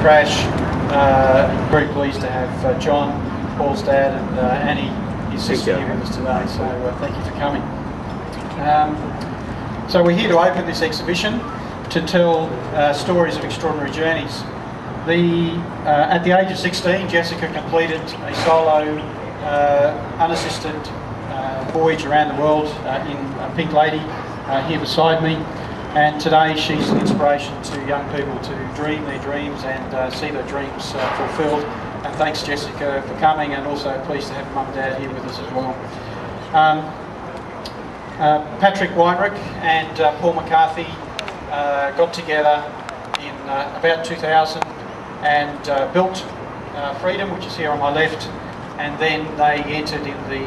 crash. Very pleased to have John, Paul's dad, and Annie, his sister, here with us today. So thank you for coming. So we're here to open this exhibition to tell stories of extraordinary journeys. At the age of 16, Jessica completed a solo, unassisted voyage around the world in Pink Lady here beside me. And today she's an inspiration to young people to dream their dreams and see their dreams fulfilled. And thanks, Jessica, for coming, and also pleased to have Mum and Dad here with us as well. Patrick Weinrich and Paul McCarthy got together in about 2000 and built Freedom, which is here on my left, and then they entered in the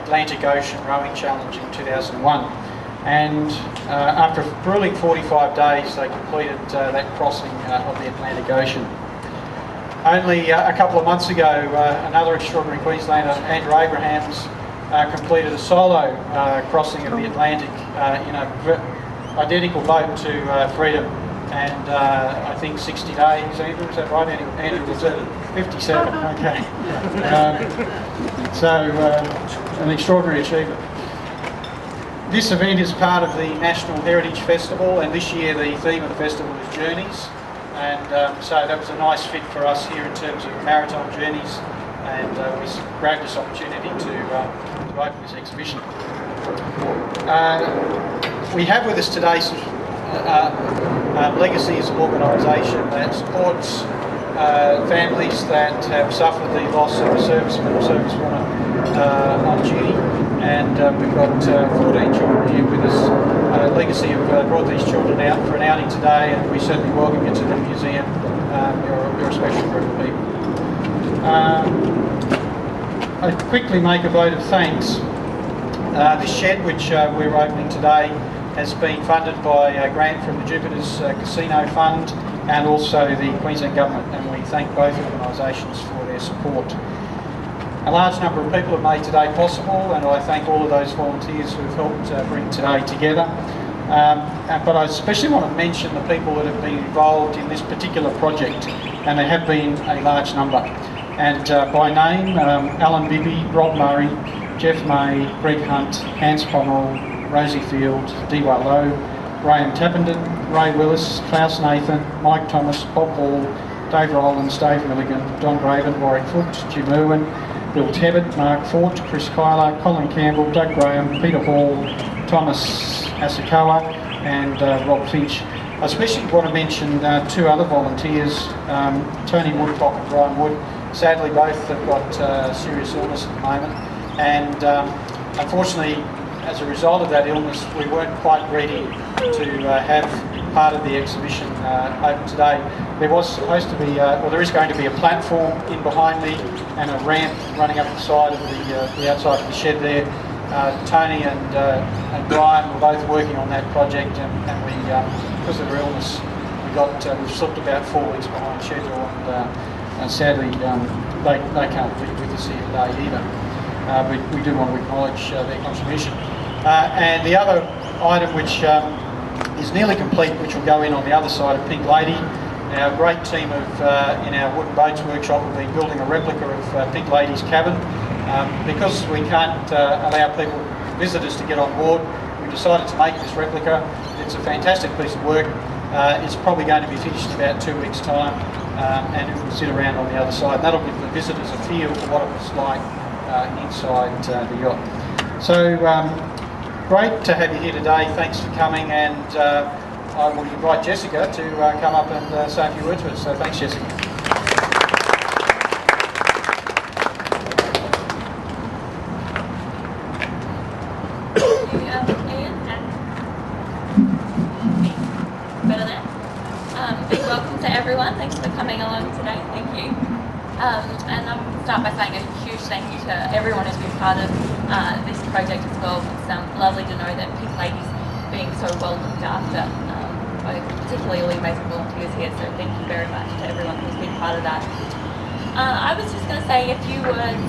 Atlantic Ocean Rowing Challenge in 2001. And after a grueling 45 days, they completed that crossing of the Atlantic Ocean. Only a couple of months ago, another extraordinary Queenslander, Andrew Abrahams, completed a solo crossing of the Atlantic in an identical boat to Freedom, and I think 60 days, Andrew, is that right? Andrew was 57, okay. An extraordinary achievement. This event is part of the National Heritage Festival, and this year the theme of the festival is Journeys, and so that was a nice fit for us here in terms of maritime journeys, and we grabbed this opportunity to open this exhibition. We have with us today some legacy as an organisation that supports families that have suffered the loss of a serviceman or servicewoman on duty, and we've got 14 children here with us. Legacy have brought these children out for an outing today, and we certainly welcome you to the museum. You're a special group of people. I'd quickly make a vote of thanks. This shed, which we're opening today, has been funded by a grant from the Jupiter's Casino Fund and also the Queensland Government, and we thank both organisations for their support. A large number of people have made today possible, and I thank all of those volunteers who have helped bring today together. But I especially want to mention the people that have been involved in this particular project, and there have been a large number. And by name, Alan Bibby, Rob Murray, Jeff May, Greg Hunt, Hans Pommel, Rosie Field, Dee-Wah Lowe, Graham Tappenden, Ray Willis, Klaus Nathan, Mike Thomas, Bob Hall, Dave Rowlands, Dave Milligan, Don Graven, Warwick Foot, Jim Irwin, Bill Tebbett, Mark Fort, Chris Kyler, Colin Campbell, Doug Graham, Peter Hall, Thomas Asakawa, and Rob Finch. I especially want to mention two other volunteers, Tony Woodcock and Brian Wood. Sadly, both have got serious illness at the moment, and unfortunately, as a result of that illness, we weren't quite ready to have part of the exhibition open today. There was supposed to be, there is going to be a platform in behind me and a ramp running up the side of the outside of the shed there. Tony and Brian were both working on that project, and we, because of their illness, we've slipped about 4 weeks behind schedule, and sadly they can't be with us here today either. We do want to acknowledge their contribution. And the other item which is nearly complete, which will go in on the other side of Pink Lady. Our great team in our Wooden Boats workshop will be building a replica of Pink Lady's cabin. Because we can't allow visitors to get on board, we decided to make this replica. It's a fantastic piece of work. It's probably going to be finished in about 2 weeks' time, and it will sit around on the other side. And that'll give the visitors a feel for what it was like inside the yacht. So great to have you here today. Thanks for coming, and I will invite Jessica to come up and say a few words with us. So thanks, Jessica. Welcome to everyone. Thanks for coming along today. Thank you. And I'm going to start by saying a huge thank you to everyone who's been part of this project as well. It's lovely to know that Pink Lady's being so well looked after, particularly all the amazing volunteers here, so thank you very much to everyone who's been part of that. I was just going to say a few words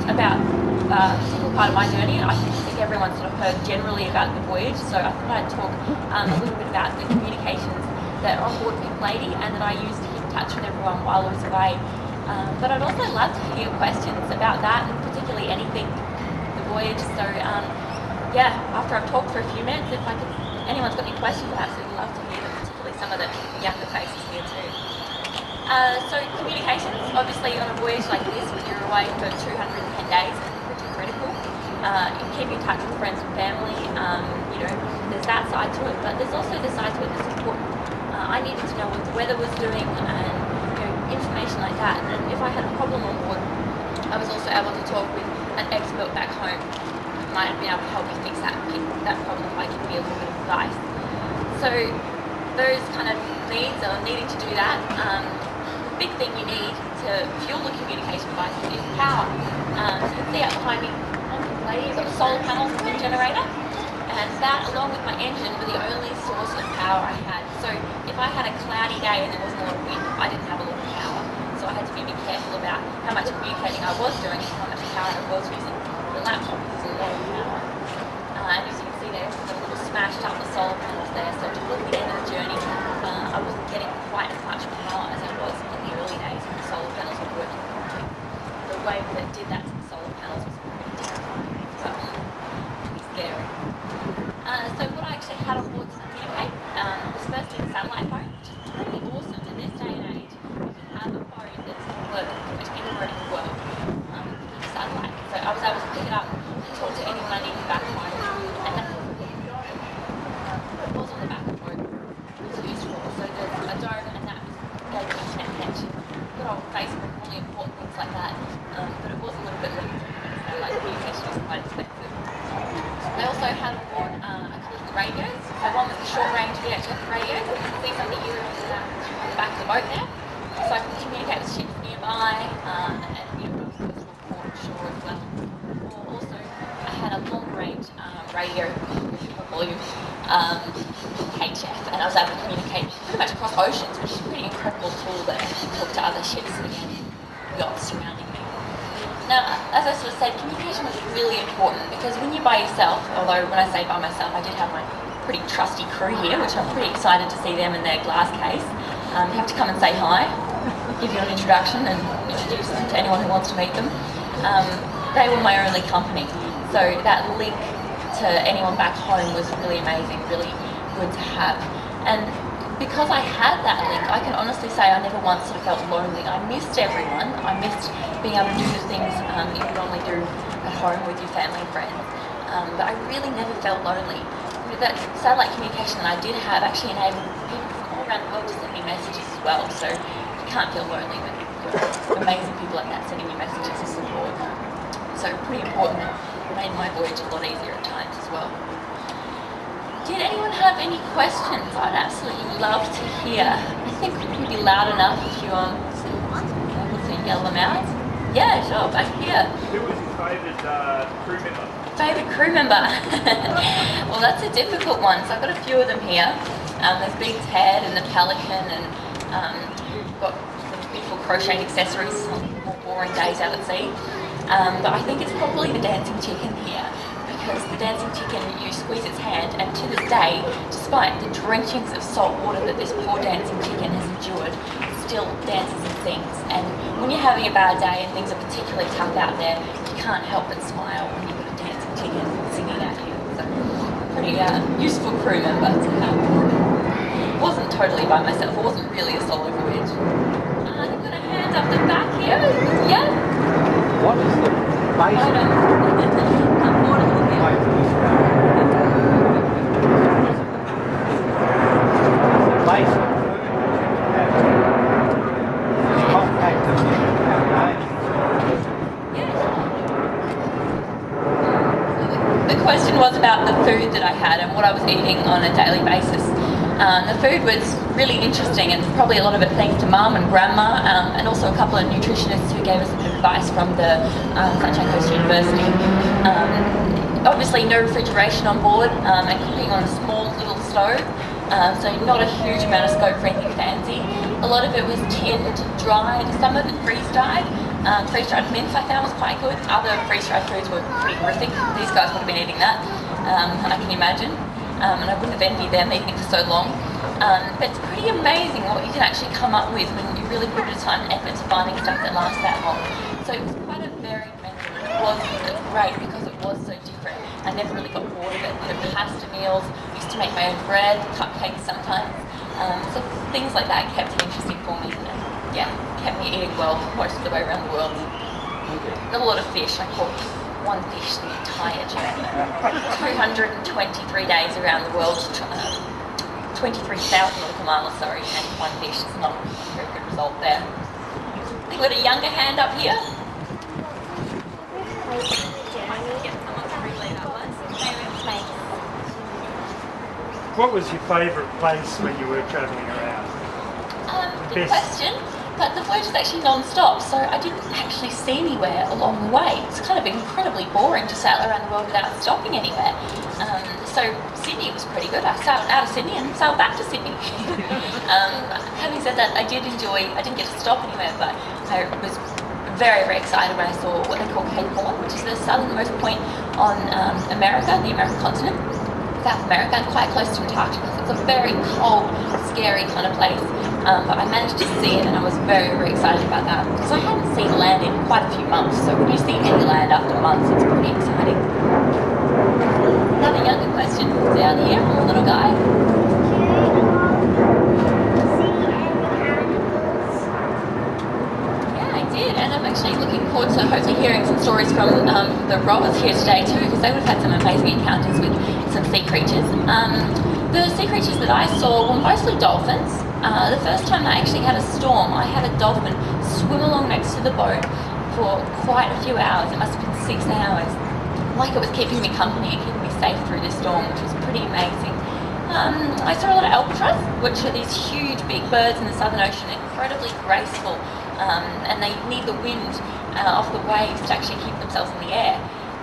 about a particular part of my journey. I think everyone sort of heard generally about the voyage, so I thought I'd talk a little bit about the communications that are on board Pink Lady and that I use to keep touch with everyone while I was away. But I'd also love to hear questions about that, and particularly anything, the voyage. So yeah, after I've talked for a few minutes, if anyone's got any questions, I'd absolutely love to hear them, particularly some of the younger faces here too. So communications, obviously on a voyage like this, when you're away for 210 days, is pretty critical. Keep in touch with friends and family, there's that side to it, but there's also the side to it that's important. I needed to know what the weather was doing and information like that, and if I had a problem on board, I was also able to talk with an expert back home who might have been able to help me fix that problem by giving me a little bit of advice. So those kind of needs, or needing to do that, the big thing you need to fuel the communication devices is power. So you can see out behind me, you've got a solar panel and wind generator, and that along with my engine were the only source of power I had. So if I had a cloudy day and there wasn't a lot of wind, I didn't have a lot of power. So I had to be a bit careful about how much communicating I was doing and how much power I was using. The laptop is a lot of power. And as you can see there, the little smashed up the solar panels there. So towards the end of the journey, I wasn't getting quite as much power as I was in the early days when the solar panels were working properly. The wave that did that to the solar panels was pretty terrifying. Pretty scary. So what I actually had on board to communicate was firstly the satellite phone, which is pretty awesome in this day and age. You can have a phone that can work pretty much anywhere in the world with a satellite. So I was able to pick it up and talk to anyone I needed back home, and that was on the back of the boat. It was used for. So there's a dome, and that gave me internet connection. Good old Facebook, really important things like that. But it was a little bit limited. Satellite communication was quite expensive. They also had on board a couple of radios. So one was the short-range VHF radio. You can see some of the earrings on the back of the boat there. So I can communicate with ships nearby, and obviously to report ashore as well. Or also, I had a long-range radio, volume, HF, and I was able to communicate pretty much across oceans, which is a pretty incredible tool there to talk to other ships and yachts surrounding me. Now, as I sort of said, communication was really important because when you're by yourself, although when I say by myself, I did have my pretty trusty crew here, which I'm pretty excited to see them in their glass case. You have to come and say hi, give you an introduction and introduce them to anyone who wants to meet them. They were my only company, so that link to anyone back home was really amazing, really good to have. And because I had that link, I can honestly say I never once sort of felt lonely. I missed everyone. I missed being able to do the things you would only do at home with your family and friends. But I really never felt lonely. With that satellite communication that I did have actually enabled people from all around the world to send me messages as well. So you can't feel lonely when you've got amazing people like that sending you messages of support. So pretty important. It made my voyage a lot easier at times as well. Did anyone have any questions? I'd absolutely love to hear. I think we can be loud enough if you able to yell them out. Yeah, sure, back here. Who was your favourite crew member? Favourite crew member? Well, that's a difficult one. So I've got a few of them here. There's Big Ted and the Pelican, and got some beautiful crocheted accessories on more boring days out at sea. But I think it's probably the dancing chicken here. Because the dancing chicken, you squeeze its hand, and to this day, despite the drenchings of salt water that this poor dancing chicken has endured, it still dances and sings. And when you're having a bad day and things are particularly tough out there, you can't help but smile when you've got a dancing chicken singing at you. So, pretty useful crew member to have. Wasn't totally by myself. It wasn't really a solo voyage. I've got a hand up the back here. Yeah. What is the basic? Come forward a little bit. The question was about the food that I had and what I was eating on a daily basis. The food was really interesting, and probably a lot of it thanks to Mum and Grandma, and also a couple of nutritionists who gave us a bit of advice from the Sunshine Coast University. Obviously no refrigeration on board, and cooking on a small little stove, so not a huge amount of scope for anything fancy. A lot of it was tinned, dried, some of it freeze-dried. Freeze-dried mince I found was quite good. Other freeze-dried foods were pretty horrific. These guys would have been eating that, I can imagine. And I wouldn't have envied them eating it for so long. But it's pretty amazing what you can actually come up with when you really put a ton of effort to finding stuff that lasts that long. So it was quite a varied menu, and it was great because it was so different. I never really got bored of it. Pasta meals, used to make my own bread, cupcakes sometimes. So things like that kept it interesting for me, and kept me eating well most of the way around the world. A lot of fish. I caught one fish the entire journey. 223 days around the world, 23,000 nautical miles, sorry, and one fish. It's not a very good result there. I think we've got a younger hand up here. What was your favourite place when you were travelling around? Good question. But the voyage was actually non-stop, so I didn't actually see anywhere along the way. It's kind of incredibly boring to sail around the world without stopping anywhere. So Sydney was pretty good. I sailed out of Sydney and sailed back to Sydney. Having said that, I didn't get to stop anywhere, but I was very, very excited when I saw what they call Cape Horn, which is the southernmost point on America, the American continent, South America, and quite close to Antarctica. So it's a very cold, scary kind of place. But I managed to see it, and I was very, very excited about that because I hadn't seen land in quite a few months. So when you see any land after months, it's pretty exciting. Another younger question down here from a little guy. Yeah, I did, and I'm actually looking forward to hopefully hearing some stories from the rowers here today too, because they would have had some amazing encounters with some sea creatures. The sea creatures that I saw were mostly dolphins. The first time I actually had a storm, I had a dolphin swim along next to the boat for quite a few hours. It must have been 6 hours. Like it was keeping me company and keeping me safe through this storm, which was pretty amazing. I saw a lot of albatross, which are these huge big birds in the Southern Ocean, incredibly graceful, and they need the wind off the waves to actually keep themselves in the air.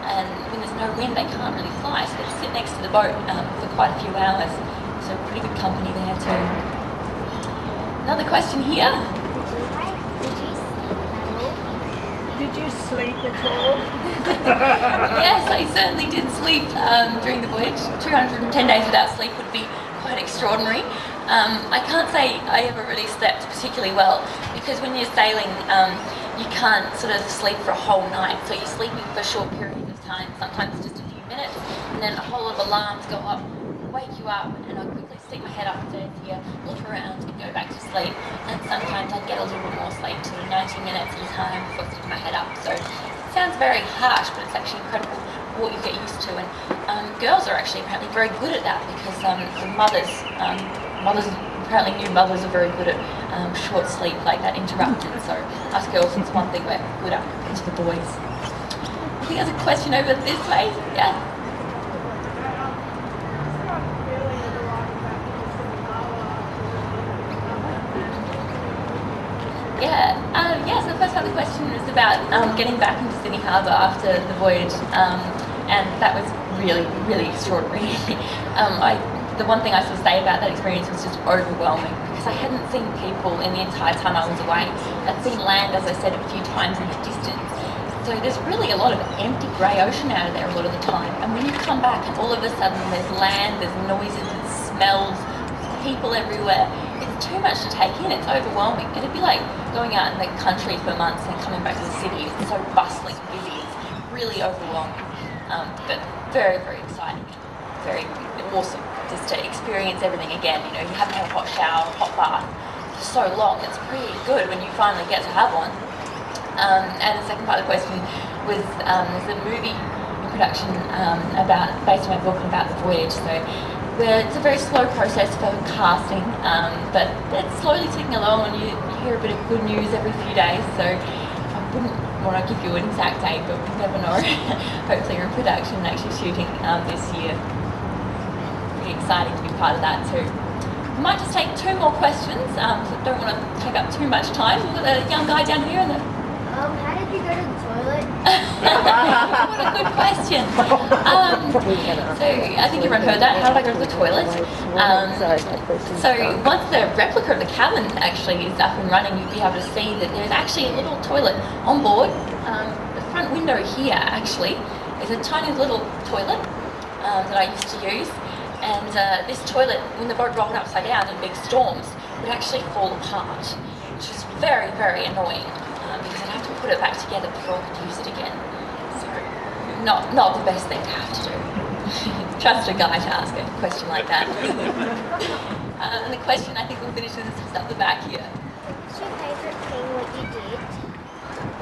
And when there's no wind, they can't really fly, so they sit next to the boat for quite a few hours. So pretty good company there too. Another question here. Did you sleep at all? Yes, I certainly did sleep during the voyage. 210 days without sleep would be quite extraordinary. I can't say I ever really slept particularly well because when you're sailing, you can't sort of sleep for a whole night. So you're sleeping for short periods of time, sometimes just a few minutes, and then a whole lot of alarms go up, wake you up, and I'll quickly stick my head upstairs here, look around and go back to sleep. And sometimes I'd get a little bit more sleep, to 90 minutes at a time before sticking my head up. So it sounds very harsh, but it's actually incredible what you get used to. And girls are actually apparently very good at that because the mothers apparently new mothers are very good at short sleep, like that interrupted. So us girls, it's one thing we're good at compared to the boys. I think there's a question over this way. Yeah. So the first part of the question is about getting back into Sydney Harbour after the voyage, and that was really, really extraordinary. The one thing I sort of say about that experience was just overwhelming because I hadn't seen people in the entire time I was away. I'd seen land, as I said, a few times in the distance. So there's really a lot of empty grey ocean out of there a lot of the time. And when you come back and all of a sudden there's land, there's noises, there's smells, people everywhere, it's too much to take in, it's overwhelming. It'd be like going out in the country for months and coming back to the city. It's so bustling and busy, it's really overwhelming. But very, very exciting, very awesome just to experience everything again. You know, you haven't had a hot shower, a hot bath for so long. It's pretty good when you finally get to have one. And the second part of the question was there's a movie in production based on my book about the voyage. So it's a very slow process for casting, but it's slowly ticking along, and you hear a bit of good news every few days. So I wouldn't want to give you an exact date, but we never know. Hopefully we're in production and actually shooting this year. Pretty exciting to be part of that too. I might just take 2 more questions, so don't want to take up too much time. We've got a young guy down here. How did you go to the toilet? What a good question. So I think everyone heard that. How did I go to the toilet? So once the replica of the cabin actually is up and running, you'll be able to see that there's actually a little toilet on board. The front window here actually is a tiny little toilet that I used to use. And this toilet, when the boat rolled upside down in big storms, would actually fall apart. which is very, very annoying because I'd have to put it back together before I could use it again. So not the best thing to have to do. Trust a guy to ask a question like that. And the question, I think we'll finish with this just up the back here. What's your favourite thing what you did?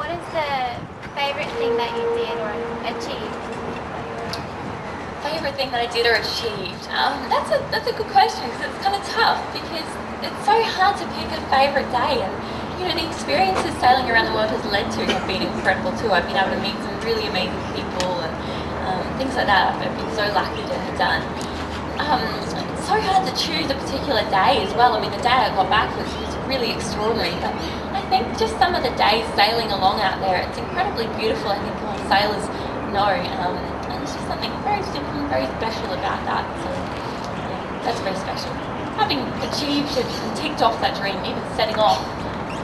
What is the favourite thing that you did or achieved? Favourite thing that I did or achieved? That's a good question because it's kind of tough because it's so hard to pick a favourite day, and you know the experiences sailing around the world has led to have been incredible too. I've been able to meet some really amazing people and things like that. I've been so lucky to have done. It's so hard to choose a particular day as well. I mean, the day I got back was really extraordinary, but I think just some of the days sailing along out there, it's incredibly beautiful. I think all sailors know, and it's just something very simple and very special about that. So yeah, that's very special. Having achieved and ticked off that dream, even setting off,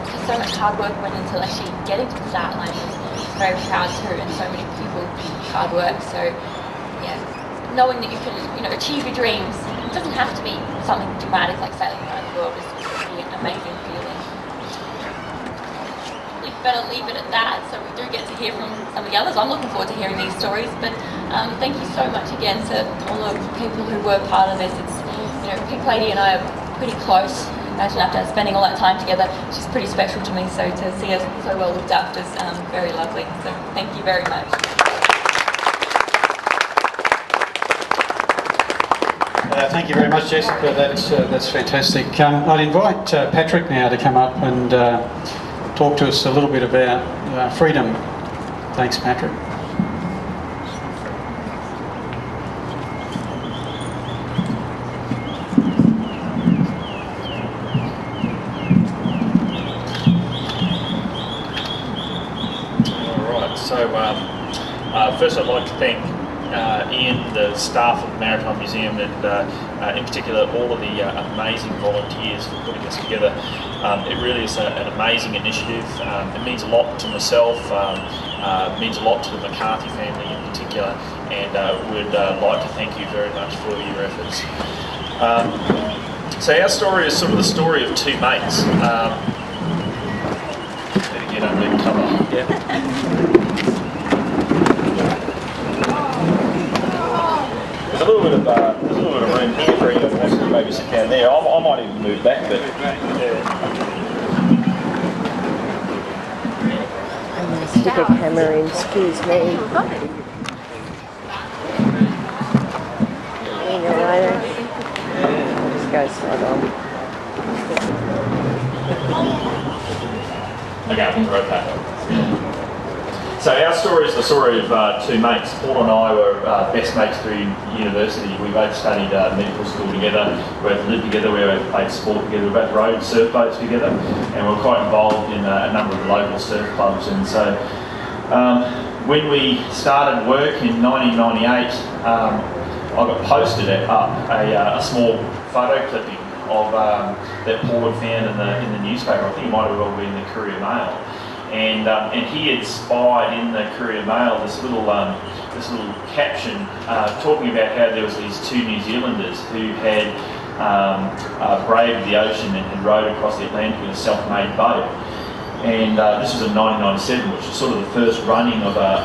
because so much hard work went into actually getting to the start line. It's very proud too, and so many people hard work. So yeah, knowing that you can, achieve your dreams. It doesn't have to be something dramatic like sailing around the world. It's just really an amazing feeling. We better leave it at that, so we do get to hear from some of the others. I'm looking forward to hearing these stories, but thank you so much again to all the people who were part of this. It's, Pink Lady and I are pretty close. Imagine after spending all that time together, she's pretty special to me, so to see us so well looked after is very lovely. So thank you very much. Thank you very much, Jessica. That's fantastic. I'd invite Patrick now to come up and talk to us a little bit about freedom. Thanks, Patrick. All right. So first, I'd like to thank Ian, the staff of the Maritime Museum, and in particular all of the amazing volunteers for putting this together. It really is an amazing initiative. It means a lot to myself, it means a lot to the McCarthy family in particular, and would like to thank you very much for your efforts. So our story is sort of the story of two mates. Better get under cover. Yeah. There's a little bit of room here for anyone who wants to maybe sit down there. I might even move back, but Stick a camera in, excuse me. Just go slide on. okay, I can rotate. So our story is the story of two mates. Paul and I were best mates through university. We both studied medical school together. We both lived together. We both played sport together. We both rowed surf boats together, and we were quite involved in a number of the local surf clubs. And so when we started work in 1998, I got posted up a small photo clipping of that Paul had found in the newspaper. I think it might have well been the Courier Mail. And he had spied in the Courier Mail this little caption talking about how there was these two New Zealanders who had braved the ocean and had rowed across the Atlantic in a self-made boat. And this was in 1997, which is sort of the first running of a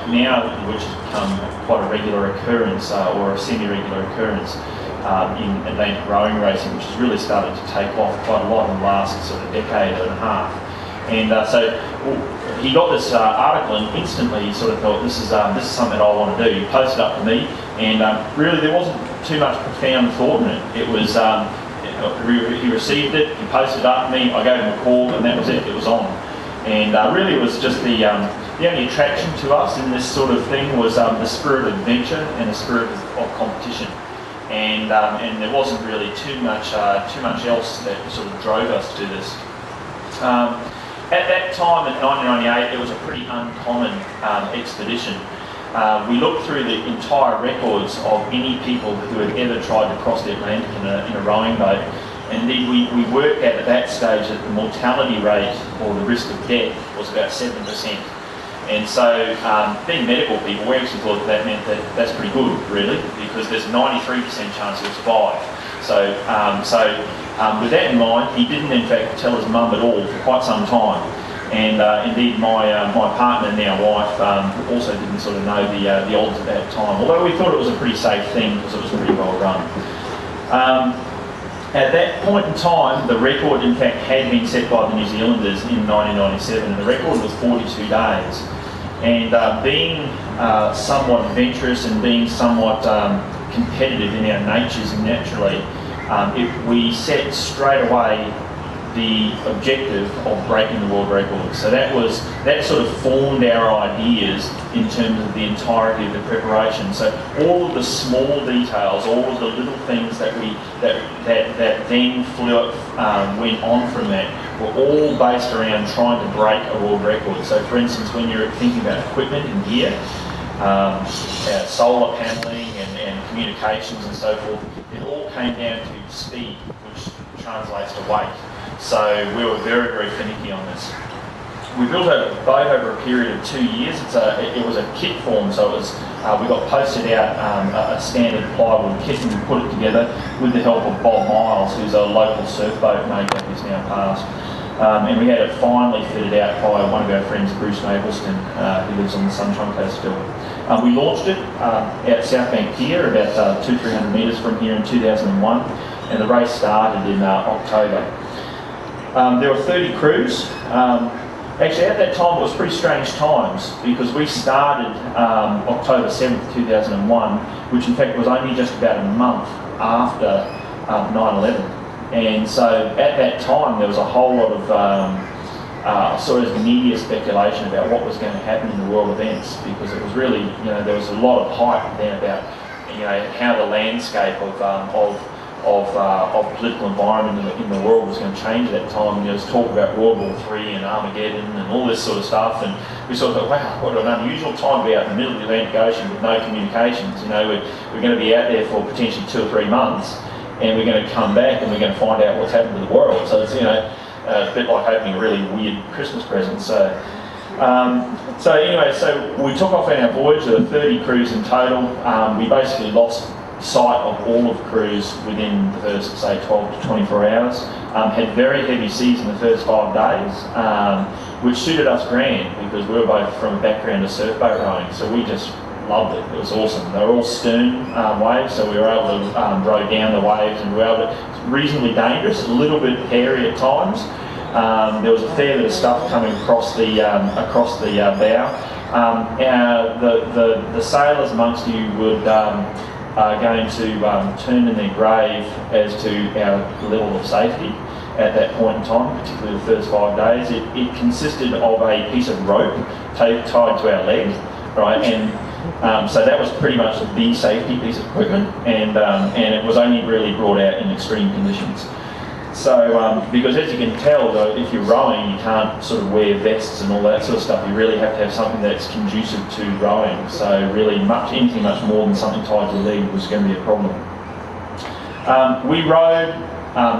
now which has become quite a regular occurrence or a semi-regular occurrence in Atlantic rowing racing, which has really started to take off quite a lot in the last sort of decade and a half. And so he got this article and instantly he sort of thought, this is something I want to do. He posted up to me, and really there wasn't too much profound thought in it. It was, he received it, he posted up to me, I gave him a call, and that was it, it was on. And really it was just the only attraction to us in this sort of thing was the spirit of adventure and the spirit of competition. And there wasn't really too much else that sort of drove us to do this. At that time, in 1998, it was a pretty uncommon expedition. We looked through the entire records of any people who had ever tried to cross the Atlantic in a rowing boat, and indeed we worked at that stage that the mortality rate or the risk of death was about 7%. And so, being medical people, we actually thought that meant that that's pretty good, really, because there's 93% chance you'll survive. With that in mind, he didn't in fact tell his mum at all for quite some time. And indeed, my partner, now wife, also didn't sort of know the odds at that time. Although we thought it was a pretty safe thing because it was pretty well run. At that point in time, the record in fact had been set by the New Zealanders in 1997, and the record was 42 days. And being somewhat adventurous and being somewhat competitive in our natures naturally, we set straight away the objective of breaking the world record. So that sort of formed our ideas in terms of the entirety of the preparation. So all of the small details, all of the little things that then went on from that were all based around trying to break a world record. So for instance, when you're thinking about equipment and gear, solar paneling and communications and so forth, it all came down to speed, which translates to weight. So we were very, very finicky on this. We built a boat over a period of 2 years. It was a kit form, so it was we got posted out a standard plywood kit, and we put it together with the help of Bob Miles, who's a local surf boat maker who's now passed. And we had it finally fitted out by one of our friends, Bruce Mapleston, who lives on the Sunshine Coast still. We launched it at South Bank Pier, about 200-300 metres from here in 2001, and the race started in October. There were 30 crews. Actually, at that time, it was pretty strange times because we started October 7th, 2001, which in fact was only just about a month after 9/11. And so at that time, there was a whole lot of sort of media speculation about what was going to happen in the world events, because it was really, there was a lot of hype then about, how the landscape of political environment in the world was going to change at that time. There was talk about World War III and Armageddon and all this sort of stuff, and we sort of thought, wow, what an unusual time to be out in the middle of the Atlantic Ocean with no communications. We're going to be out there for potentially 2 or 3 months, and we're going to come back and we're going to find out what's happened to the world. So it's a bit like opening a really weird Christmas present. So we took off on our voyage. There were 30 crews in total. We basically lost sight of all of the crews within the first, say, 12 to 24 hours. Had very heavy seas in the first 5 days, which suited us grand because we were both from a background of surf boat rowing, so we just loved it. It was awesome. They were all stern waves, so we were able to row down the waves, and we were able to. It's reasonably dangerous, a little bit hairy at times. There was a fair bit of stuff coming across the bow. The sailors amongst you would are going to turn in their grave as to our level of safety at that point in time, particularly the first 5 days. It consisted of a piece of rope tied to our leg, right? And so that was pretty much the safety piece of equipment, and it was only really brought out in extreme conditions. So, because as you can tell, though, if you're rowing, you can't sort of wear vests and all that sort of stuff. You really have to have something that's conducive to rowing. So, really, anything much more than something tied to the leg was going to be a problem. We rowed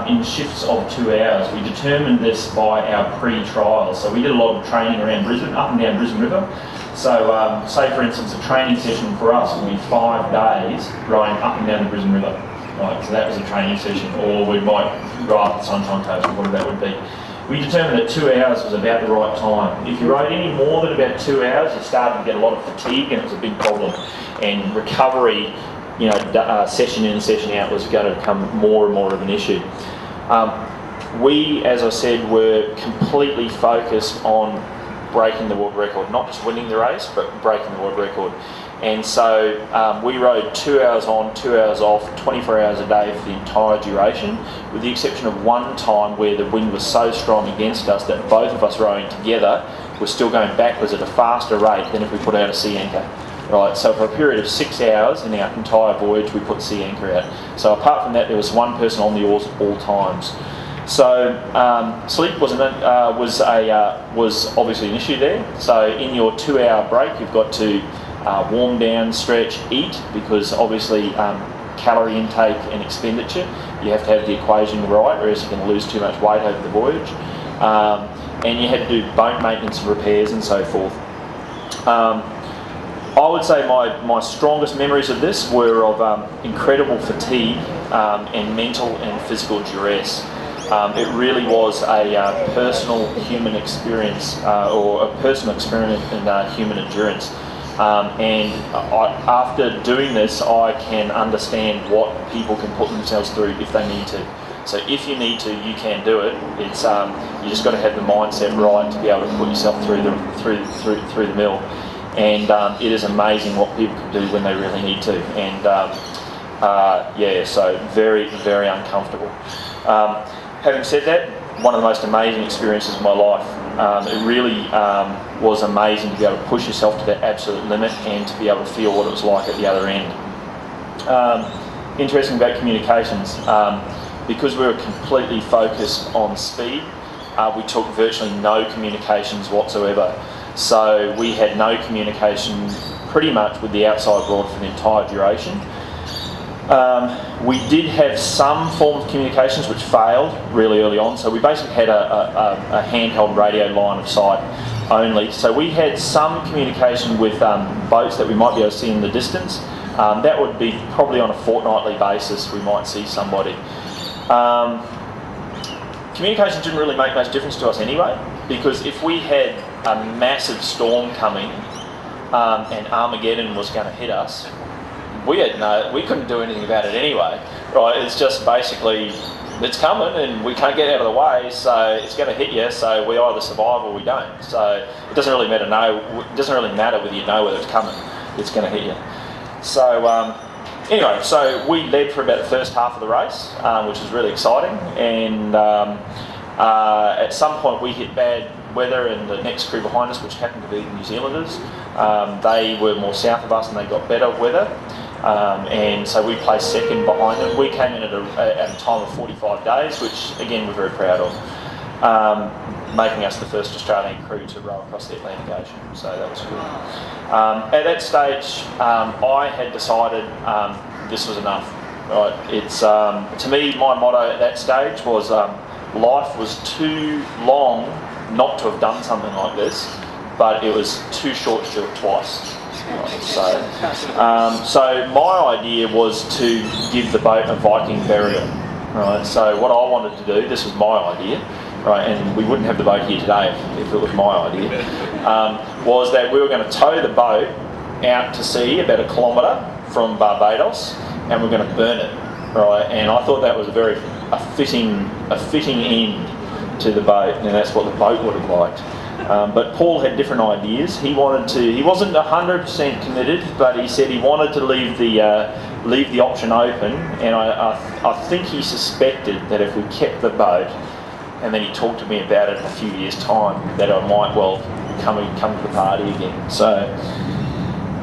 in shifts of 2 hours. We determined this by our pre-trials. So, we did a lot of training around Brisbane, up and down Brisbane River. So, say for instance, a training session for us would be 5 days rowing up and down the Brisbane River. Right, so that was a training session, or we might go up the Sunshine Coast, or whatever that would be. We determined that 2 hours was about the right time. If you rode any more than about 2 hours, you started to get a lot of fatigue, and it was a big problem. And recovery, session in, session out was going to become more and more of an issue. We, as I said, were completely focused on breaking the world record, not just winning the race, but breaking the world record. And so we rode 2 hours on, 2 hours off, 24 hours a day for the entire duration, with the exception of one time where the wind was so strong against us that both of us rowing together were still going backwards at a faster rate than if we put out a sea anchor. Right, so for a period of 6 hours in our entire voyage, we put sea anchor out. So apart from that, there was one person on the oars at all times. So sleep was obviously an issue there. So in your 2 hour break, you've got to warm down, stretch, eat, because obviously calorie intake and expenditure, you have to have the equation right, or else you're going to lose too much weight over the voyage. And you had to do boat maintenance and repairs and so forth. I would say my strongest memories of this were of incredible fatigue and mental and physical duress. It really was a personal human experience or a personal experiment in human endurance. After doing this, I can understand what people can put themselves through if they need to. So if you need to, you can do it. It's you just got to have the mindset right to be able to put yourself through the mill. And it is amazing what people can do when they really need to. And yeah, so very, very uncomfortable. Having said that, one of the most amazing experiences of my life. It really was amazing to be able to push yourself to the absolute limit and to be able to feel what it was like at the other end. Interesting about communications, because we were completely focused on speed, we took virtually no communications whatsoever. So we had no communication pretty much with the outside world for the entire duration. We did have some form of communications which failed really early on, so we basically had a handheld radio line of sight only. So we had some communication with boats that we might be able to see in the distance. That would be probably on a fortnightly basis, we might see somebody. Communication didn't really make much difference to us anyway, because if we had a massive storm coming and Armageddon was going to hit us, we couldn't do anything about it anyway, right? It's just basically, it's coming and we can't get out of the way, so it's going to hit you, so we either survive or we don't. So it doesn't really matter whether you know whether it's coming, it's going to hit you. So anyway, so we led for about the first half of the race, which was really exciting, and at some point we hit bad weather, and the next crew behind us, which happened to be the New Zealanders, they were more south of us and they got better weather. And so we placed second behind them. We came in at a time of 45 days, which again we're very proud of, making us the first Australian crew to row across the Atlantic Ocean. So that was good. At that stage, I had decided this was enough. Right? It's to me, my motto at that stage was life was too long not to have done something like this, but it was too short to do it twice. Right, so my idea was to give the boat a Viking burial. Right, so what I wanted to do, this was my idea, right, and we wouldn't have the boat here today if it was my idea, was that we were going to tow the boat out to sea about 1 kilometre from Barbados, and we're going to burn it. Right, and I thought that was a fitting end to the boat, and that's what the boat would have liked. But Paul had different ideas. He wasn't 100% committed, but he said he wanted to leave the option open, and I think he suspected that if we kept the boat, and then he talked to me about it in a few years' time, that I might well come to the party again. So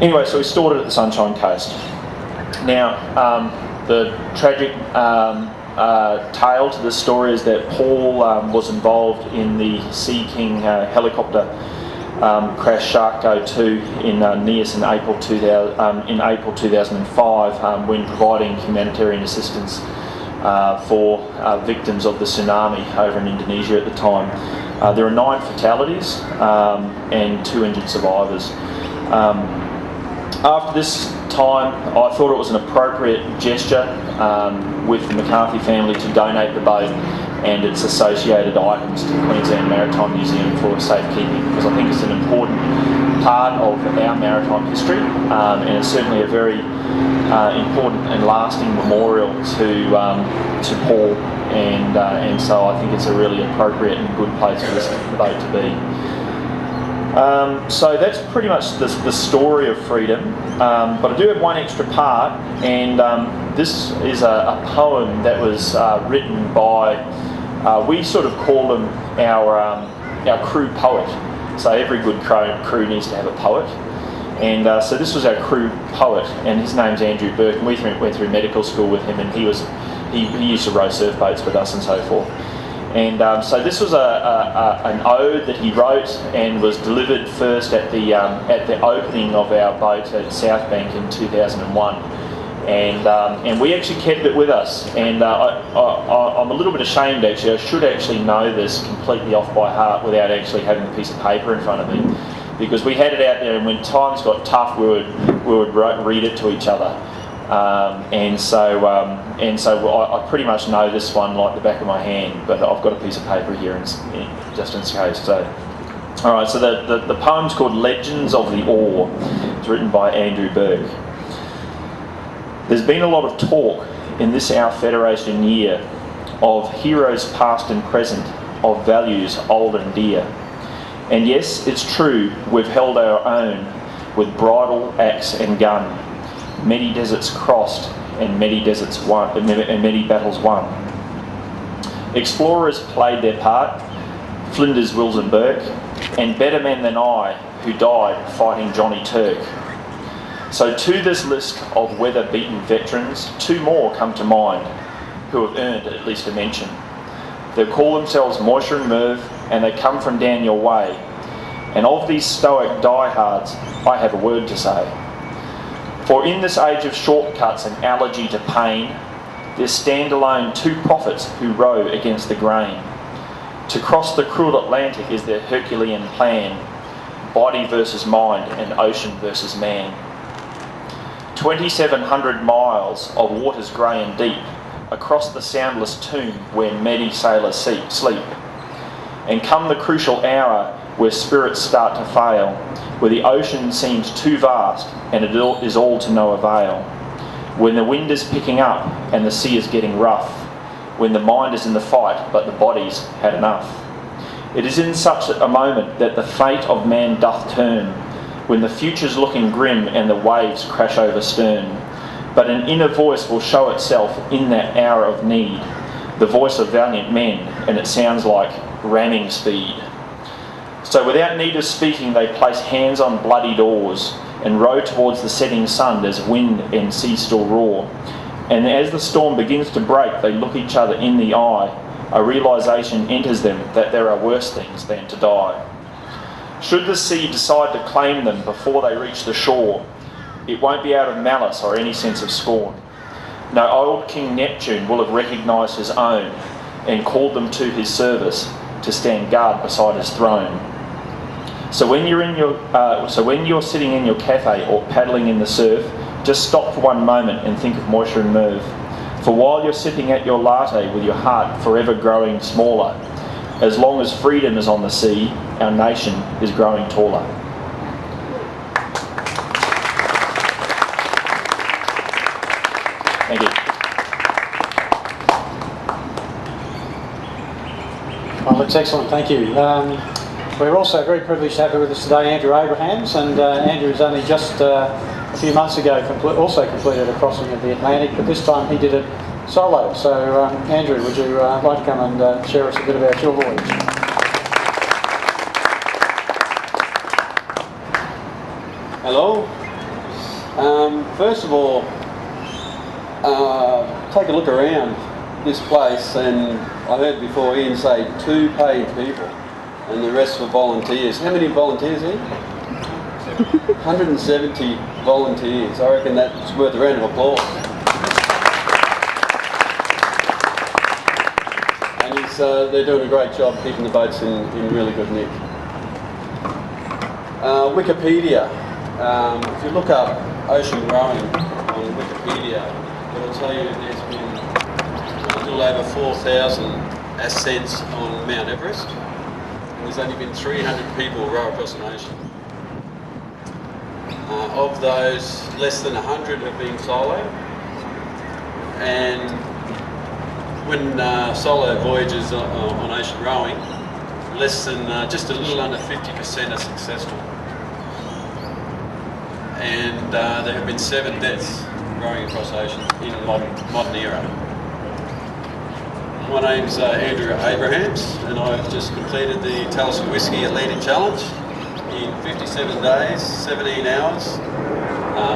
anyway, so we stored it at the Sunshine Coast. Now, the tragic tale to this story is that Paul was involved in the Sea King helicopter crash Shark Go 2 in Nias in April 2005 when providing humanitarian assistance for victims of the tsunami over in Indonesia at the time. There were 9 fatalities and 2 injured survivors. After this time, I thought it was an appropriate gesture with the McCarthy family to donate the boat and its associated items to the Queensland Maritime Museum for safekeeping, because I think it's an important part of our maritime history, and it's certainly a very important and lasting memorial to Paul, and so I think it's a really appropriate and good place for this boat to be. So that's pretty much the story of freedom, but I do have one extra part, and this is a poem that was written by, we sort of call them our crew poet. So every good crew needs to have a poet, and so this was our crew poet, and his name's Andrew Burke, and we went through medical school with him, and he used to row surf boats with us and so forth. And so this was an ode that he wrote and was delivered first at the opening of our boat at South Bank in 2001, and we actually kept it with us. And I'm a little bit ashamed actually. I should actually know this completely off by heart without actually having a piece of paper in front of me, because we had it out there, and when times got tough, we would read it to each other. And so I pretty much know this one like the back of my hand, but I've got a piece of paper here just in case. So, all right. So the poem's called "Legends of the Ore." It's written by Andrew Burke. There's been a lot of talk in this our Federation year of heroes past and present, of values old and dear. And yes, it's true, we've held our own with bridle, axe and gun. Many deserts crossed and many deserts won, and many battles won. Explorers played their part, Flinders, Wills and Burke, and better men than I who died fighting Johnny Turk. So to this list of weather-beaten veterans, 2 more come to mind who have earned at least a mention. They call themselves Moisture and Merv, and they come from down your way. And of these stoic diehards, I have a word to say. For in this age of shortcuts and allergy to pain, there stand alone 2 prophets who row against the grain. To cross the cruel Atlantic is their Herculean plan, body versus mind and ocean versus man. 2,700 miles of waters grey and deep, across the soundless tomb where many sailors sleep. And come the crucial hour where spirits start to fail, where the ocean seems too vast and it is all to no avail, when the wind is picking up and the sea is getting rough, when the mind is in the fight but the body's had enough. It is in such a moment that the fate of man doth turn, when the future's looking grim and the waves crash over stern. But an inner voice will show itself in that hour of need, the voice of valiant men, and it sounds like ramming speed. So without need of speaking, they place hands on bloodied oars and row towards the setting sun as wind and sea still roar. And as the storm begins to break, they look each other in the eye. A realisation enters them that there are worse things than to die. Should the sea decide to claim them before they reach the shore, it won't be out of malice or any sense of scorn. No, old King Neptune will have recognised his own and called them to his service to stand guard beside his throne. So when you're sitting in your cafe or paddling in the surf, just stop for one moment and think of Moisture and Merv. For while you're sipping at your latte with your heart forever growing smaller, as long as freedom is on the sea, our nation is growing taller. Thank you. Well, that's excellent, thank you. We're also very privileged to have with us today Andrew Abrahams, and Andrew's only just a few months ago also completed a crossing of the Atlantic, but this time he did it solo. So Andrew, would you like to come and share us a bit about your voyage? Hello. First of all, take a look around this place, and I heard before Ian say 2 paid people and the rest were volunteers. How many volunteers here? 170 volunteers. I reckon that's worth a round of applause. And they're doing a great job keeping the boats in really good nick. Wikipedia. If you look up ocean rowing on Wikipedia, it'll tell you there's been a little over 4,000 ascents on Mount Everest, and there's only been 300 people row across an ocean. Of those, less than 100 have been solo, and when solo voyages on ocean rowing, less than just a little under 50% are successful. And there have been 7 deaths rowing across ocean in modern era. My name's Andrew Abrahams, and I've just completed the Talisker Whisky Atlantic Challenge in 57 days, 17 hours,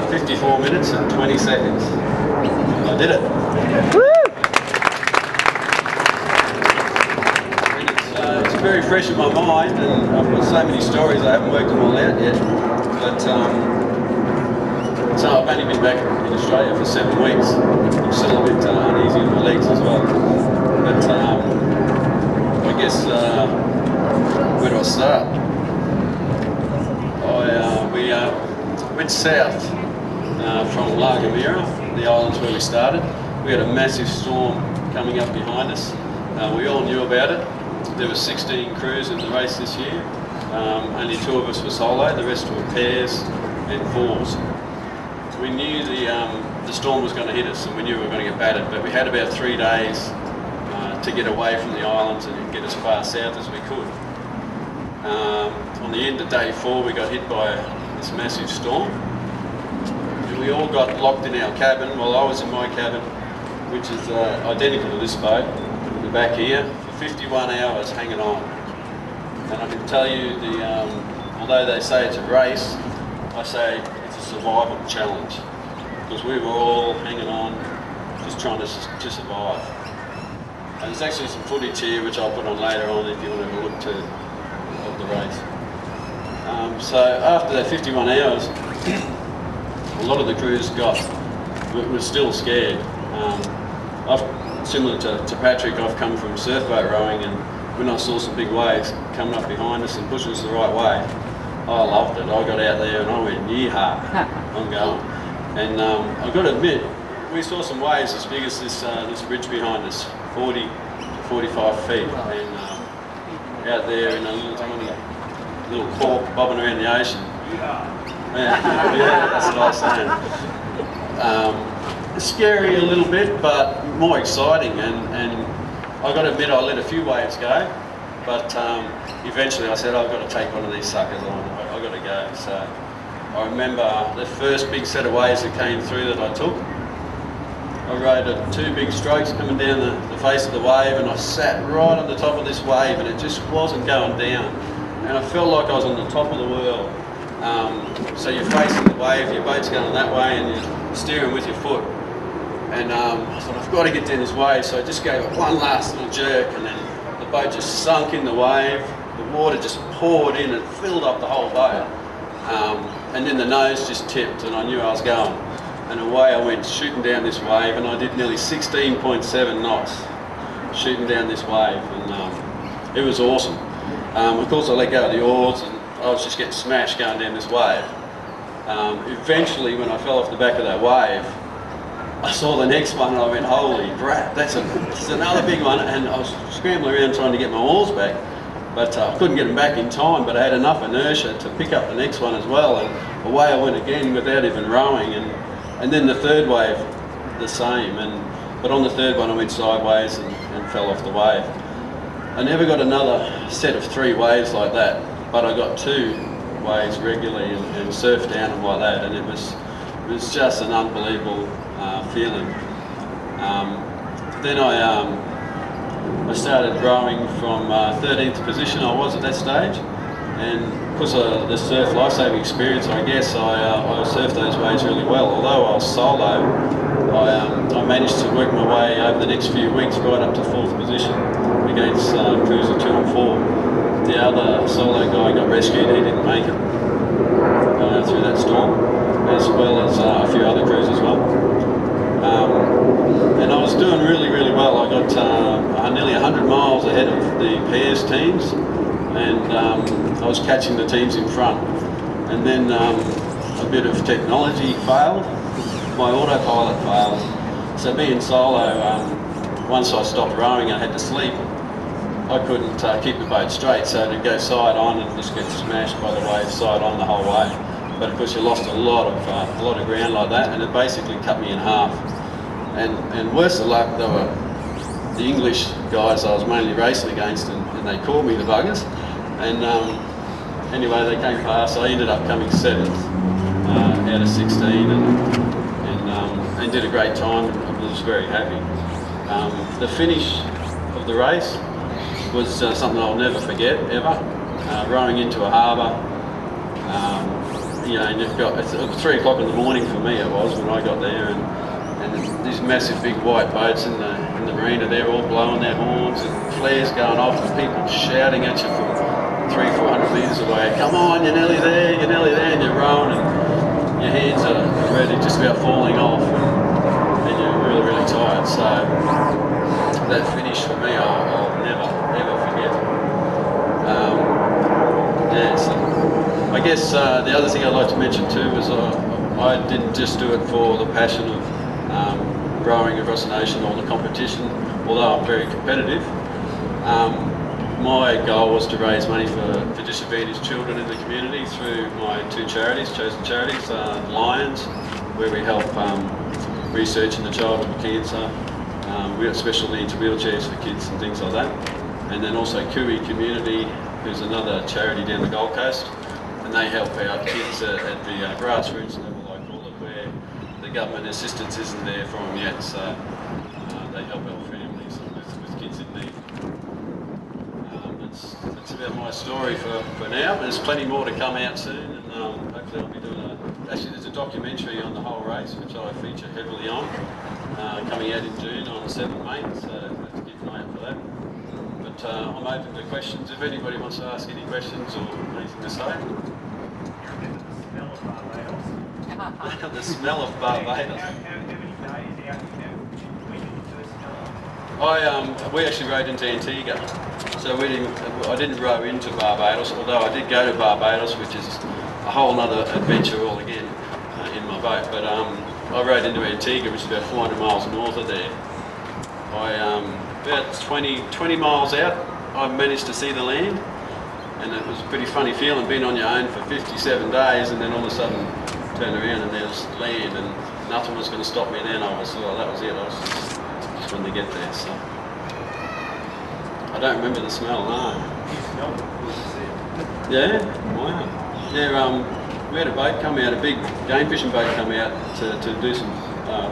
54 minutes and 20 seconds. I did it. And it's very fresh in my mind, and I've got so many stories, I haven't worked them all out yet. But so I've only been back in Australia for 7 weeks. I'm still a bit uneasy on my legs as well. But I guess, where do I start? went south from La Gomera, the islands where we started. We had a massive storm coming up behind us. We all knew about it. There were 16 crews in the race this year. Only 2 of us were solo, the rest were pairs and fours. We knew the storm was going to hit us and we knew we were going to get battered, but we had about 3 days to get away from the islands and get as far south as we could. On the end of day 4 we got hit by this massive storm. And we all got locked in our cabin. Well, I was in my cabin, which is identical to this boat, in the back here, for 51 hours hanging on. And I can tell you, although they say it's a race, I say it's a survival challenge, because we were all hanging on, just trying to survive. And there's actually some footage here which I'll put on later on if you want to have a look of the race. So after that 51 hours, a lot of the crews were still scared. Similar to Patrick, I've come from surfboat rowing, and when I saw some big waves coming up behind us and pushing us the right way, I loved it. I got out there and I went, yeehaw, I'm going. And I've got to admit, we saw some waves as big as this bridge behind us, 40 to 45 feet, and out there in a little cork bobbing around the ocean. Yeah, that's what I was saying. Scary a little bit, but more exciting, and I got to admit I let a few waves go, but eventually I said I've got to take one of these suckers on, I've got to go. So I remember the first big set of waves that came through that I took. I rode 2 big strokes coming down the face of the wave, and I sat right on the top of this wave, and it just wasn't going down, and I felt like I was on the top of the world. So you're facing the wave, your boat's going that way, and you're steering with your foot. And I thought, I've got to get down this wave, so I just gave it one last little jerk, and then the boat just sunk in the wave. The water just poured in and filled up the whole boat. And then the nose just tipped, and I knew I was going. And away I went shooting down this wave, and I did nearly 16.7 knots shooting down this wave, and it was awesome. Of course I let go of the oars, and I was just getting smashed going down this wave. Eventually, when I fell off the back of that wave, I saw the next one and I went, holy crap, that's another big one, and I was scrambling around trying to get my oars back, but I couldn't get them back in time, but I had enough inertia to pick up the next one as well, and away I went again without even rowing, and then the third wave, the same, but on the third one I went sideways and fell off the wave. I never got another set of 3 waves like that, but I got 2 waves regularly and surfed down them like that, and it was just an unbelievable feeling. Then I started rowing from 13th position. I was at that stage, and because of the surf lifesaving experience, I guess I surfed those waves really well. Although I was solo, I managed to work my way over the next few weeks right up to 4th position against crews of 2 and 4. The other solo guy got rescued. He didn't make it through that storm, as well as a few other crews as well. And I was doing really, really well. I got nearly 100 miles ahead of the pairs teams, and I was catching the teams in front. And then a bit of technology failed. My autopilot failed. So being solo, once I stopped rowing and I had to sleep, I couldn't keep the boat straight, so to go side on and just get smashed by the wave side on the whole way. But of course you lost a lot of ground like that, and it basically cut me in half. And worse of luck, they were the English guys I was mainly racing against, and they called me the buggers. And anyway, they came past. I ended up coming 7th out of 16, and did a great time. And I was very happy. The finish of the race was something I'll never forget ever. Rowing into a harbour, and you've got, it was 3 o'clock in the morning for me. It was when I got there, and these massive big white boats in the marina, they're all blowing their horns and flares going off, and people shouting at you from 300-400 metres away. Come on, you're nearly there, and you're rowing, and your hands are ready, just about falling off, and you're really, really tired. So that finish for me, I'll never, ever forget. So I I guess the other thing I'd like to mention too is I didn't just do it for the passion of rowing across the ocean or the competition, although I'm very competitive. My goal was to raise money for disadvantaged children in the community through my two charities, chosen charities, Lions, where we help research into childhood cancer. We have special needs wheelchairs for kids and things like that. And then also Kui Community, who's another charity down the Gold Coast, and they help out kids at the grassroots level, I call it, where the government assistance isn't there for them yet, so they help out families with kids in need. That's about my story for now, but there's plenty more to come out soon, and hopefully I'll be doing actually there's a documentary on the whole race, which I feature heavily on, coming out in June on 7 May, so have to keep an eye out for that. But I'm open to questions if anybody wants to ask any questions or anything to say. The smell of Barbados. We actually rowed into Antigua, so I didn't row into Barbados, although I did go to Barbados, which is a whole other adventure all again in my boat. But I rowed into Antigua, which is about 400 miles north of there. About 20 miles out, I managed to see the land, and it was a pretty funny feeling being on your own for 57 days and then all of a sudden turn around and there's land and nothing was going to stop me then. I was, well, that was it, I was just when they get there. So I don't remember the smell, no. Yeah, wow. Yeah, we had a boat come out, a big game fishing boat come out to do some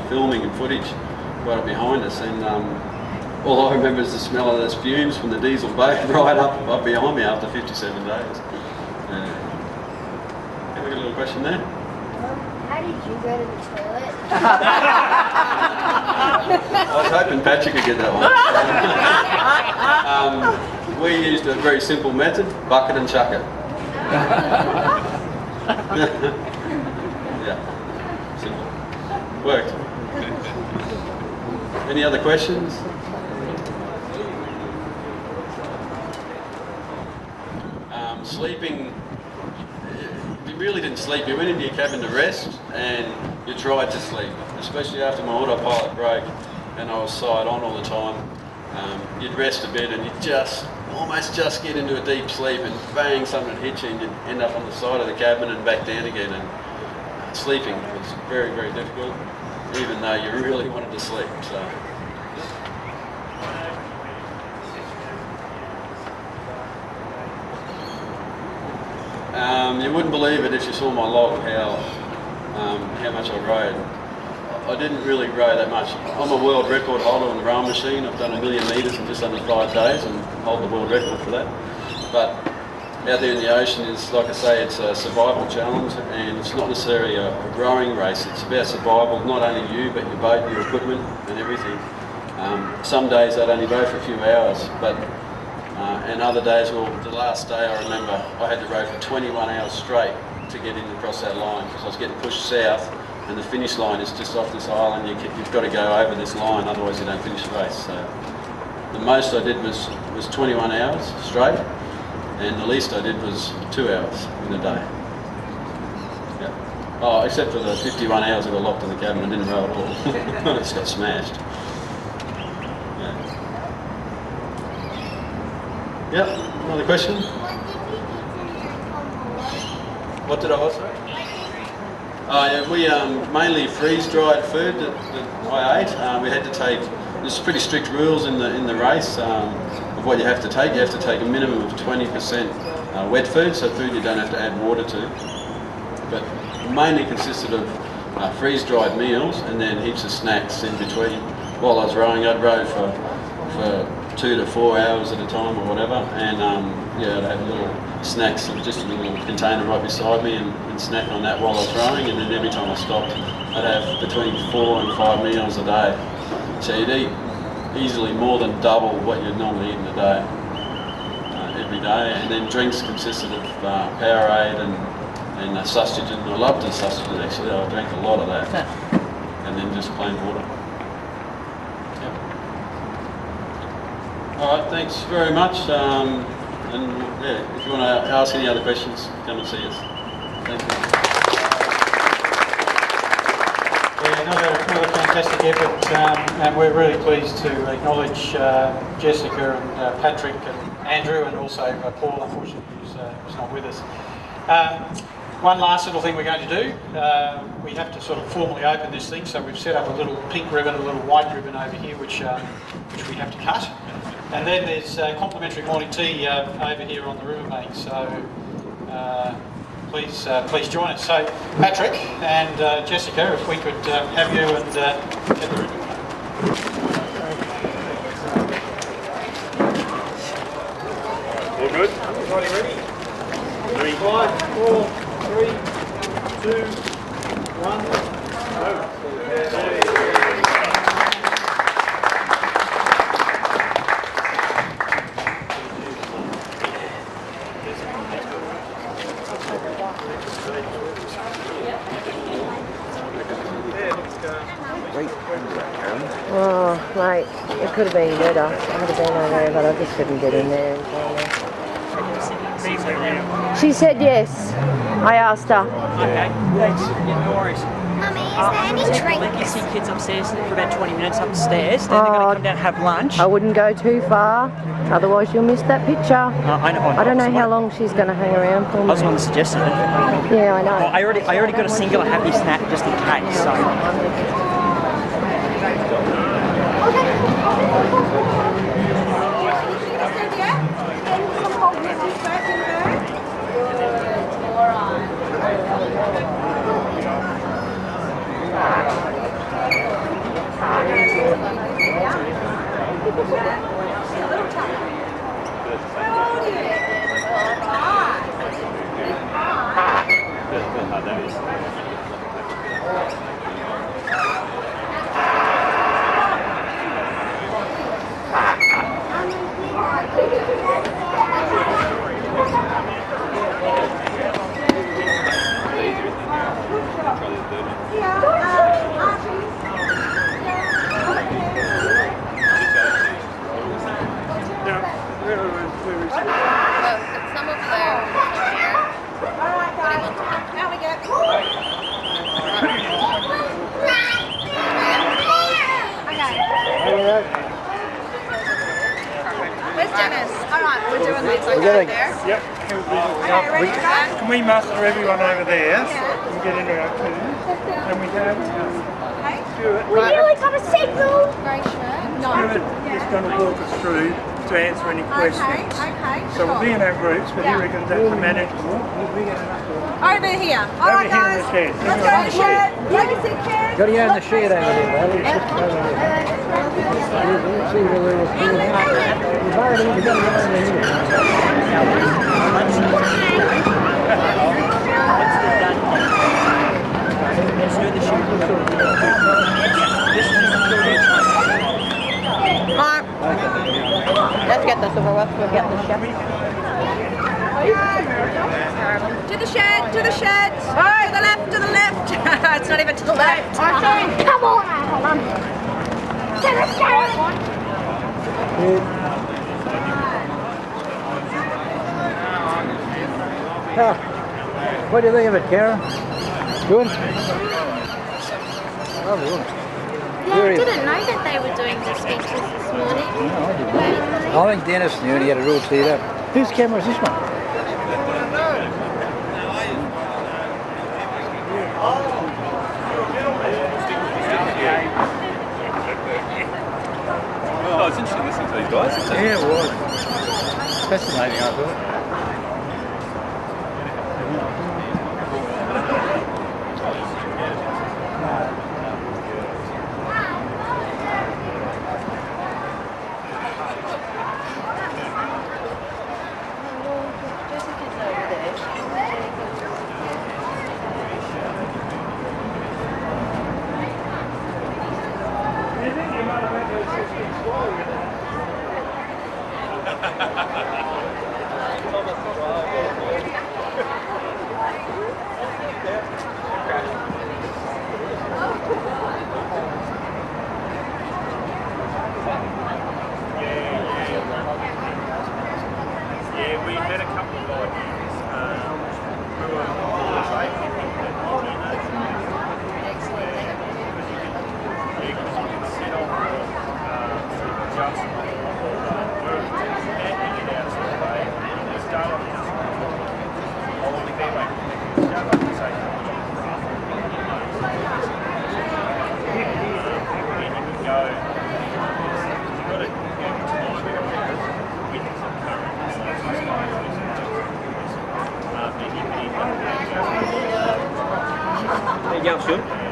filming and footage right up behind us, and all I remember is the smell of those fumes from the diesel boat right up behind me after 57 days. Yeah. Have we got a little question there? How did you go to the toilet? I was hoping Patrick could get that one. We used a very simple method, bucket and chuck it. Yeah, simple. Worked. Any other questions? Sleeping, you really didn't sleep. You went into your cabin to rest and you tried to sleep, especially after my autopilot broke and I was side on all the time. You'd rest a bit and you'd almost just get into a deep sleep and bang, something would hit you and you'd end up on the side of the cabin and back down again. And sleeping was very, very difficult, even though you really wanted to sleep. So. You wouldn't believe it if you saw my log, how much I rowed. I didn't really row that much. I'm a world record holder on the rowing machine. I've done 1 million metres in just under 5 days and hold the world record for that. But out there in the ocean is, like I say, it's a survival challenge, and it's not necessarily a rowing race. It's about survival, not only you, but your boat, your equipment and everything. Some days I'd only row for a few hours, but and other days, well, the last day I remember I had to row for 21 hours straight to get in across that line because I was getting pushed south and the finish line is just off this island. You've got to go over this line, otherwise you don't finish the race. So the most I did was 21 hours straight, and the least I did was 2 hours in a day. Yeah. Oh, except for the 51 hours I got locked in the cabin and didn't row at all. I just got smashed. Yep, another question? What did I also? Yeah, we mainly freeze-dried food that I ate. We had to take, there's pretty strict rules in the race of what you have to take. You have to take a minimum of 20% wet food, so food you don't have to add water to. But mainly consisted of freeze-dried meals and then heaps of snacks in between. While I was rowing, I'd row for 2 to 4 hours at a time or whatever, and yeah, I'd have little snacks, just a little container right beside me and snack on that while I was rowing, and then every time I stopped I'd have between 4 and 5 meals a day. So you'd eat easily more than double what you'd normally eat in a day, every day, and then drinks consisted of Powerade and Sustagen. I loved the Sustagen actually, I drank a lot of that, and then just plain water. All right, thanks very much. And yeah, if you want to ask any other questions, come and see us. Yeah, another fantastic effort, and we're really pleased to acknowledge Jessica and Patrick and Andrew, and also Paul, unfortunately, who's not with us. One last little thing we're going to do, we have to sort of formally open this thing, so we've set up a little pink ribbon, a little white ribbon over here, which we have to cut. And then there's complimentary morning tea over here on the riverbank, so please join us. So Patrick and Jessica, if we could have you and get the ribbon. All good? Everybody ready? 3, 5, 4, 3, 2, 1, go. Oh, mate, it could have been better. I would have been over there, but I just couldn't get in there. She said yes. I asked her. Okay, thanks. Yeah, no worries. Mummy, is there any drinks? See kids upstairs for about 20 minutes upstairs. Then they're going to come down and have lunch. I wouldn't go too far, otherwise you'll miss that picture. I don't know how long she's going to hang around for. I was going to suggest it. Yeah, I know. Well, I already got a singular happy snack just in case. So. Can we muster everyone over there and get into our queue? And we have Stuart. We nearly got a signal. Stuart is going to walk us through to answer any questions. Okay, So we'll be in our groups, but he reckons that's the manageable. over here. All Over right, here in guys. the shed. Let's go in the shed. Let me see, kids. Got to go in the shed over there, Mark. Let's get this over with. We'll get the chef. To the shed, to the shed. To the left, to the left. It's not even to the left. Come on, Alan. To the shed. What do you think of it, Karen? Good? Lovely, wasn't it? Yeah, I didn't know that they were doing the speeches this morning. No, I didn't. I think Dennis knew and he had it all cleared up. Whose camera is this one? Oh, it's interesting listening to these guys, isn't it? Yeah, it was. Fascinating, I thought. Yeah, we had a couple of ideas. We were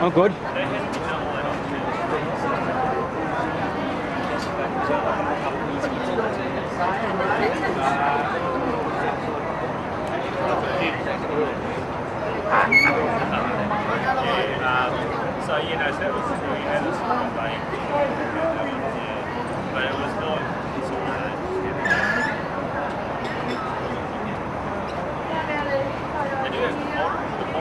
I'm good. So, you know, so that was the but it was not they do have the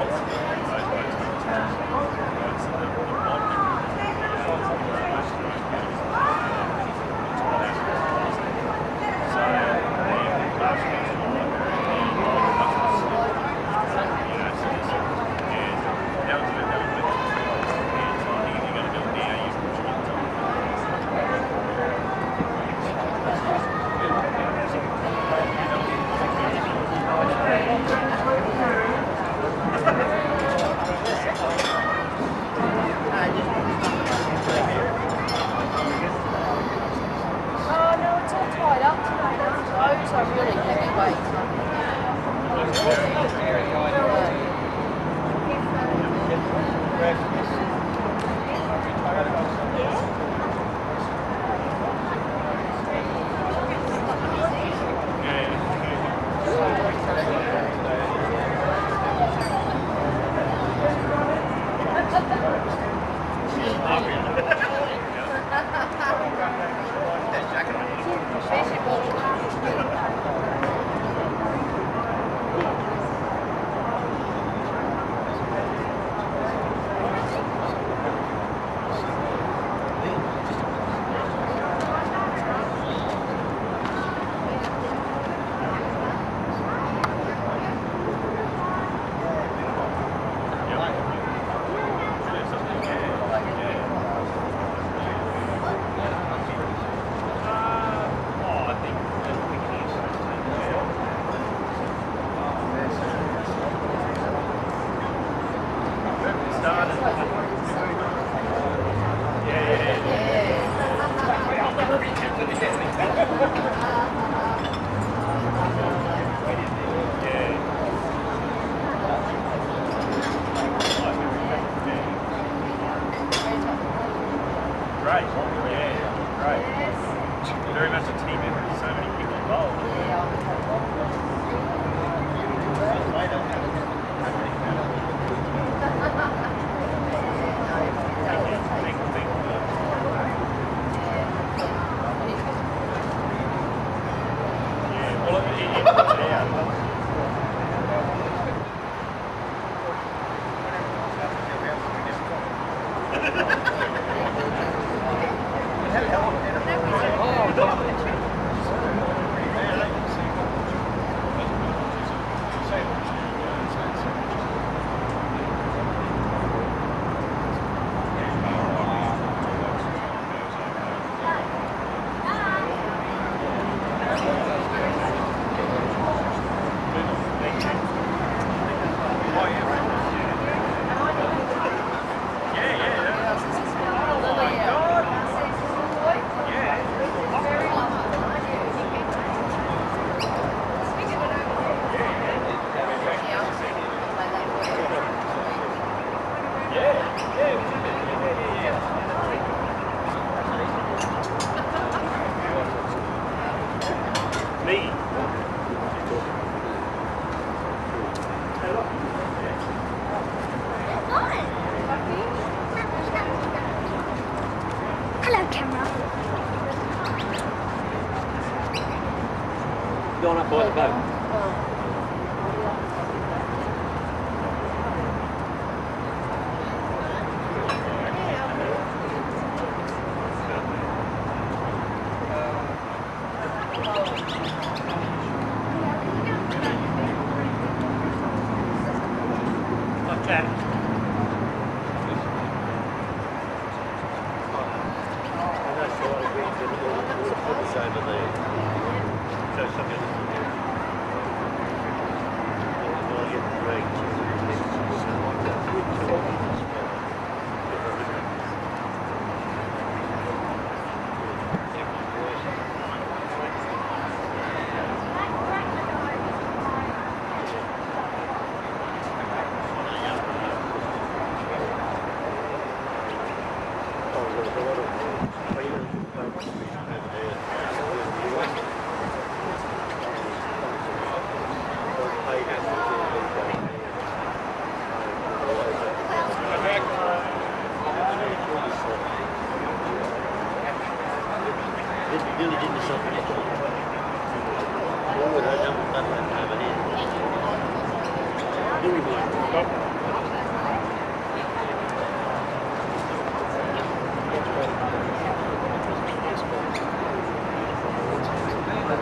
Going up by the boat.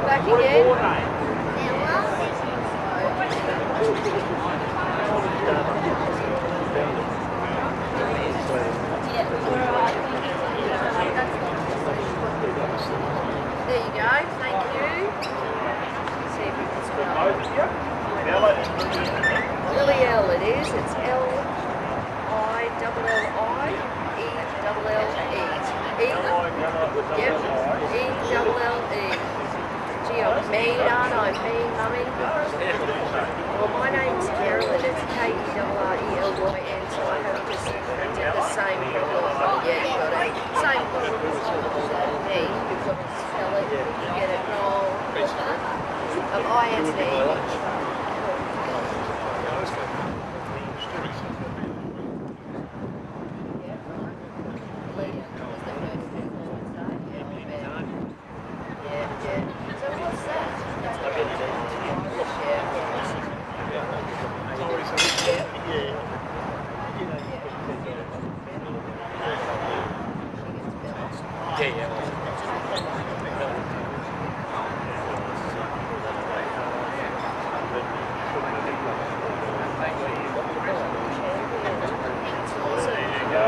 Back again. There you go, thank you. See if we can spell Lily L it is, it's L-I-L-L-I-E-L-L-E. Yep, E-L-L-E. Gee, I'm mean, aren't I? Mean, mummy? Well, my name's Carolyn, it's K-E-R-R-E-L-Y-N, so I have the same problem. Yeah, you got it. Same problem as me. You've got to spell it, you get it wrong. I-S-E.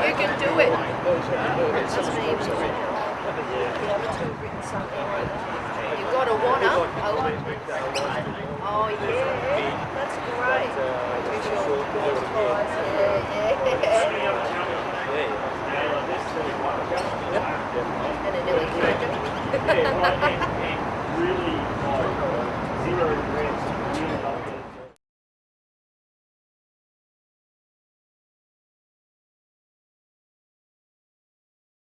You can do it. That's me. You've got a wanna. Oh yeah, that's great. Yeah. And it nearly turned him.